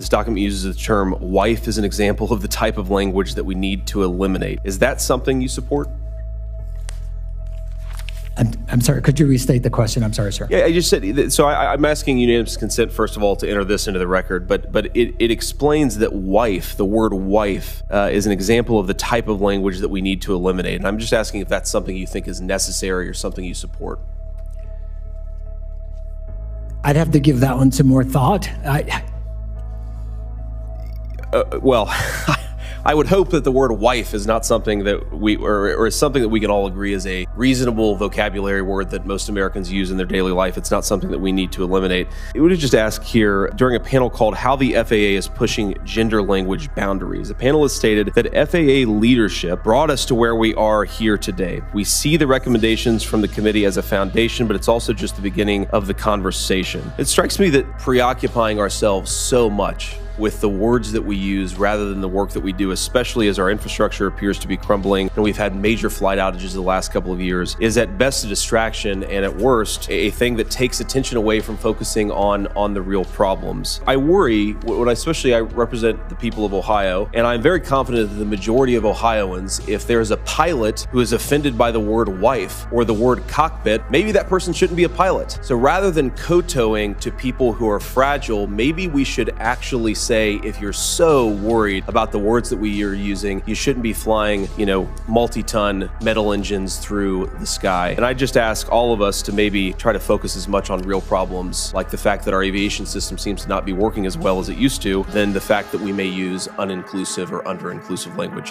This document uses the term wife as an example of the type of language that we need to eliminate. Is that something you support? I'm sorry, could you restate the question? I'm sorry, sir. Yeah, I just said, so I'm asking unanimous consent, first of all, to enter this into the record, but it explains that wife, the word wife, is an example of the type of language that we need to eliminate. And I'm just asking if that's something you think is necessary or something you support. I'd have to give that one some more thought. Well, I would hope that the word wife is not something that or is something that we can all agree is a reasonable vocabulary word that most Americans use in their daily life. It's not something that we need to eliminate. I would just ask here, during a panel called How the FAA is Pushing Gender Language Boundaries, the panelists stated that FAA leadership brought us to where we are here today. We see the recommendations from the committee as a foundation, but it's also just the beginning of the conversation. It strikes me that preoccupying ourselves so much with the words that we use rather than the work that we do, especially as our infrastructure appears to be crumbling and we've had major flight outages the last couple of years, is at best a distraction and at worst a thing that takes attention away from focusing on the real problems. I worry, especially I represent the people of Ohio, and I'm very confident that the majority of Ohioans, if there's a pilot who is offended by the word wife or the word cockpit, maybe that person shouldn't be a pilot. So rather than kowtowing to people who are fragile, maybe we should actually say, if you're so worried about the words that we are using, you shouldn't be flying, multi-ton metal engines through the sky. And I just ask all of us to maybe try to focus as much on real problems, like the fact that our aviation system seems to not be working as well as it used to, than the fact that we may use uninclusive or under-inclusive language.